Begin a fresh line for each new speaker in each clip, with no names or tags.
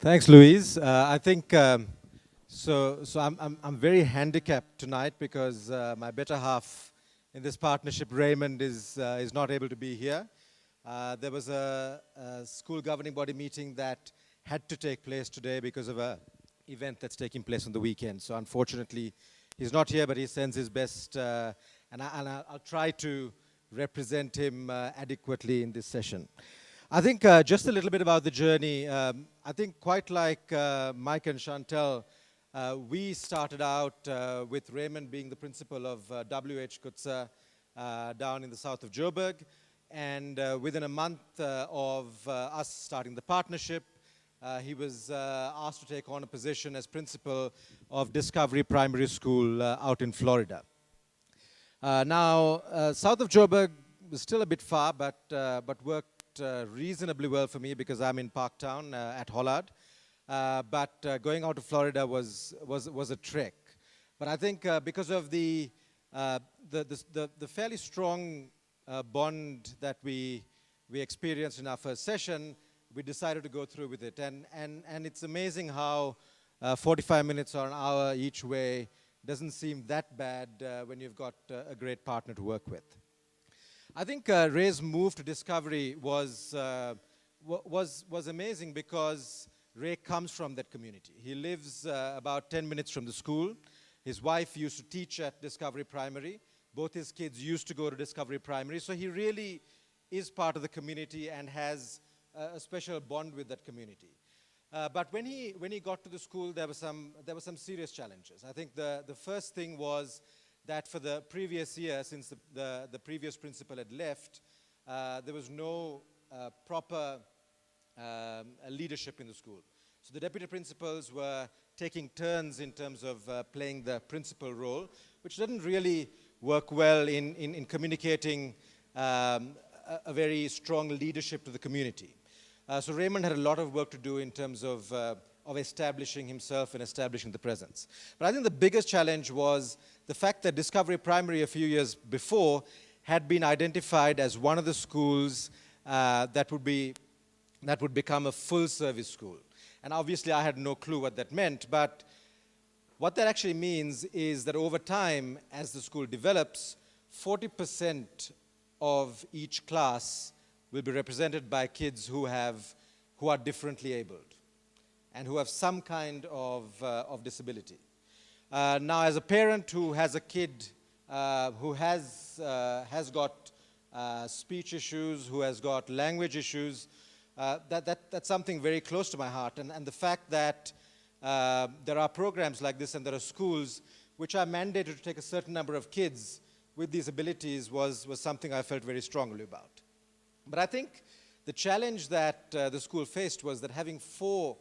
Thanks, Louise. I think I'm very handicapped tonight because my better half in this partnership, Raymond, is not able to be here. There was a school governing body meeting that had to take place today because of an event that's taking place on the weekend. So unfortunately, he's not here, but he sends his best, and I'll try to represent him adequately in this session. I think just a little bit about the journey. I think quite like Mike and Chantel, we started out with Raymond being the principal of W.H. Kutsa down in the south of Joburg. And within a month of us starting the partnership, he was asked to take on a position as principal of Discovery Primary School out in Florida. Now, south of Joburg was still a bit far, but worked reasonably well for me because I'm in Parktown at Hollard. But going out to Florida was a trek. But I think because of the fairly strong bond that we experienced in our first session, we decided to go through with it. And it's amazing how 45 minutes or an hour each way doesn't seem that bad when you've got a great partner to work with. I think Ray's move to Discovery was amazing because Ray comes from that community. He lives about 10 minutes from the school. His wife used to teach at Discovery Primary. Both his kids used to go to Discovery Primary. So he really is part of the community and has a special bond with that community. But when he got to the school, there were some serious challenges. I think the first thing was that for the previous year, since the previous principal had left, there was no proper leadership in the school. So the deputy principals were taking turns in terms of playing the principal role, which didn't really work well in communicating a very strong leadership to the community. So Raymond had a lot of work to do in terms of establishing himself and establishing the presence. But I think the biggest challenge was the fact that Discovery Primary a few years before had been identified as one of the schools that would become a full-service school. And obviously I had no clue what that meant, but what that actually means is that over time, as the school develops, 40% of each class will be represented by kids who are differently abled and who have some kind of disability. Now, as a parent who has a kid who has got speech issues, who has got language issues, that's something very close to my heart. And the fact that there are programs like this and there are schools which are mandated to take a certain number of kids with these abilities was something I felt very strongly about. But I think the challenge that the school faced was that having 4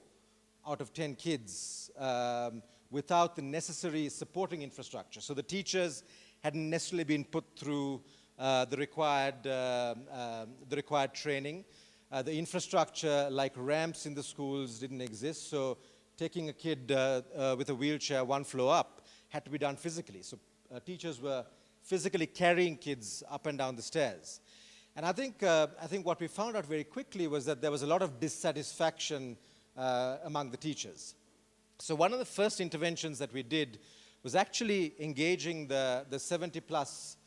out of 10 kids without the necessary supporting infrastructure. So the teachers hadn't necessarily been put through the required training. The infrastructure, like ramps in the schools, didn't exist. So taking a kid with a wheelchair 1 floor up had to be done physically. So teachers were physically carrying kids up and down the stairs. And I think what we found out very quickly was that there was a lot of dissatisfaction among the teachers. So one of the first interventions that we did was actually engaging the 70-plus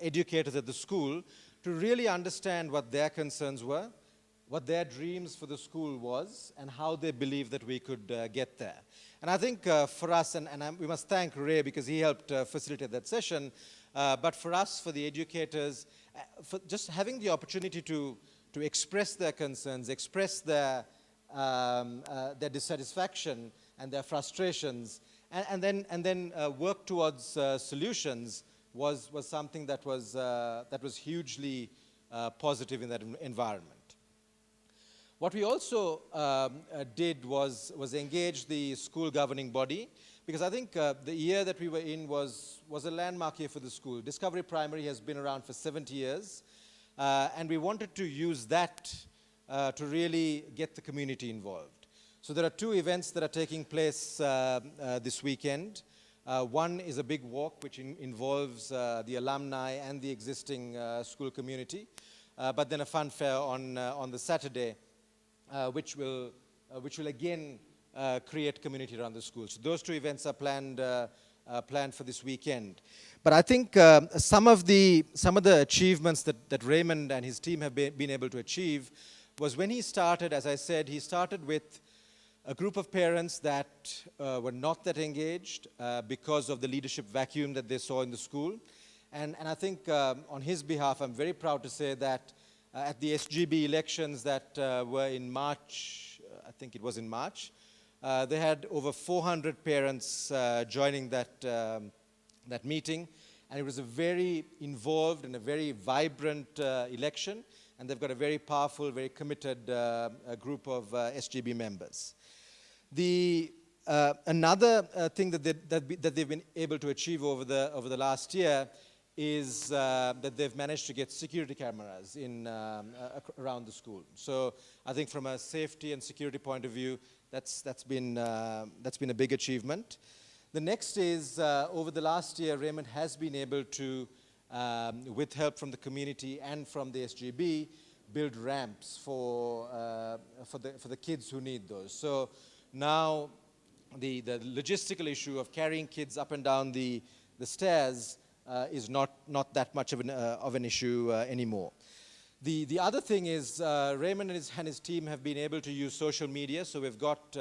educators at the school to really understand what their concerns were, what their dreams for the school was, and how they believed that we could get there. And I think for us, we must thank Ray because he helped facilitate that session, but for us, for the educators, for just having the opportunity to express their concerns, express their dissatisfaction and their frustrations, and then work towards solutions was something that was hugely positive in that environment. What we also did was engage the school governing body, because I think the year that we were in was a landmark year for the school. Discovery Primary has been around for 70 years, and we wanted to use that to really get the community involved. So there are 2 events that are taking place this weekend. One is a big walk which involves the alumni and the existing school community, but then a fun fair on the Saturday, which will which will again create community around the school. So those two events are planned for this weekend. But I think some of the achievements that Raymond and his team have been able to achieve was when he started, as I said, he started with a group of parents that were not that engaged because of the leadership vacuum that they saw in the school. And I think on his behalf, I'm very proud to say that at the SGB elections that were in March, I think it was in March, they had over 400 parents joining that meeting. And it was a very involved and a very vibrant election. And they've got a very powerful, very committed group of SGB members. Another thing that they've been able to achieve over the last year is that they've managed to get security cameras in around the school. So I think from a safety and security point of view, that's been a big achievement. The next is over the last year, Raymond has been able to, with help from the community and from the SGB, build ramps for the kids who need those. So now the logistical issue of carrying kids up and down the stairs is not that much of an issue anymore. The other thing is Raymond and his team have been able to use social media. So we've got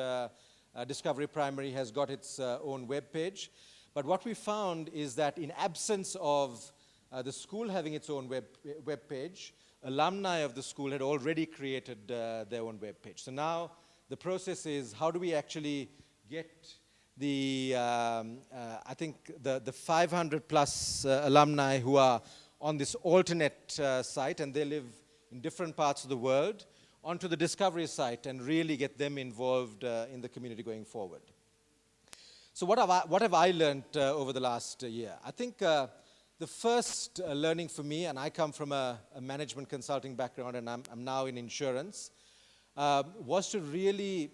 Discovery Primary has got its own web page. But what we found is that in absence of the school having its own web page, alumni of the school had already created their own web page. So now the process is, how do we actually get I think the 500 plus alumni who are on this alternate site, and they live in different parts of the world, onto the Discovery site and really get them involved in the community going forward. So what have I learned over the last year? I think the first learning for me, and I come from a management consulting background and I'm now in insurance, was to really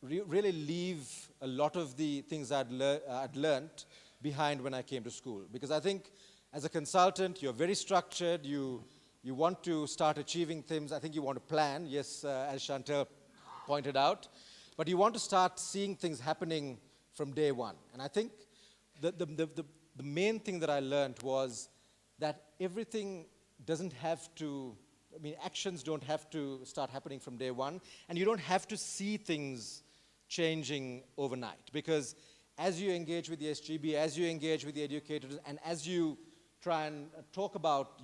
leave a lot of the things I'd learned behind when I came to school. Because I think as a consultant, you're very structured, you want to start achieving things. I think you want to plan, yes, as Chantel pointed out. But you want to start seeing things happening from day one. And I think the main thing that I learned was that everything doesn't have to, actions don't have to start happening from day one. And you don't have to see things changing overnight. Because as you engage with the SGB, as you engage with the educators, and as you try and talk about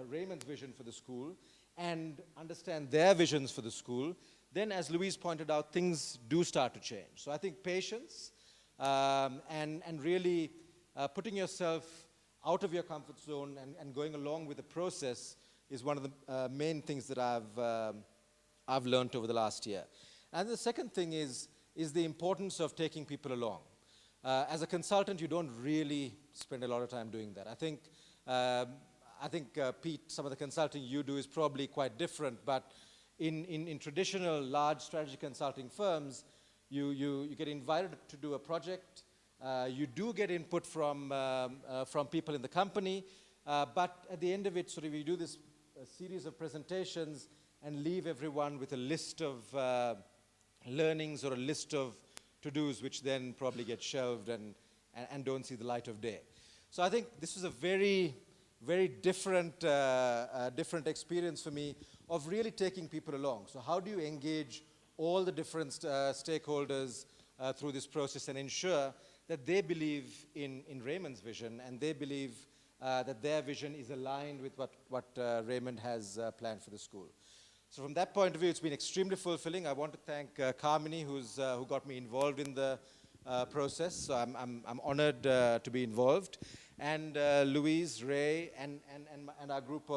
Raymond's vision for the school and understand their visions for the school, then as Louise pointed out, things do start to change. So I think patience and really putting yourself out of your comfort zone and going along with the process is one of the main things that I've learned over the last year. And the second thing is the importance of taking people along. As a consultant, you don't really spend a lot of time doing that. I think Pete, some of the consulting you do is probably quite different, but in traditional large strategy consulting firms, you get invited to do a project. You do get input from people in the company, but at the end of it, sort of you do this series of presentations and leave everyone with a list of learnings or a list of to-dos, which then probably get shelved and don't see the light of day. So I think this was a very, very different experience for me of really taking people along. So how do you engage all the different stakeholders through this process and ensure that they believe in Raymond's vision and they believe that their vision is aligned with what Raymond has planned for the school. So from that point of view, it's been extremely fulfilling. I want to thank Carmini, who got me involved in the process. So I'm honored to be involved. And Louise, Ray, and our group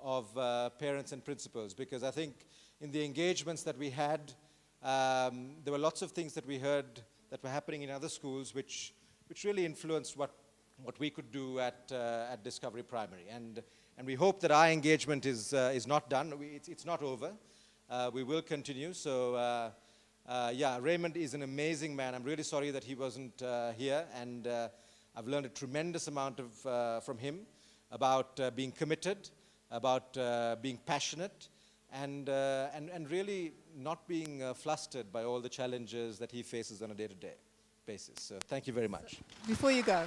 of parents and principals. Because I think in the engagements that we had, there were lots of things that we heard that were happening in other schools which really influenced what we could do at Discovery Primary. And we hope that our engagement is not done. It's not over. We will continue. So yeah, Raymond is an amazing man. I'm really sorry that he wasn't here. And I've learned a tremendous amount from him about being committed, about being passionate, and really not being flustered by all the challenges that he faces on a day-to-day basis. So thank you very much.
Before you go,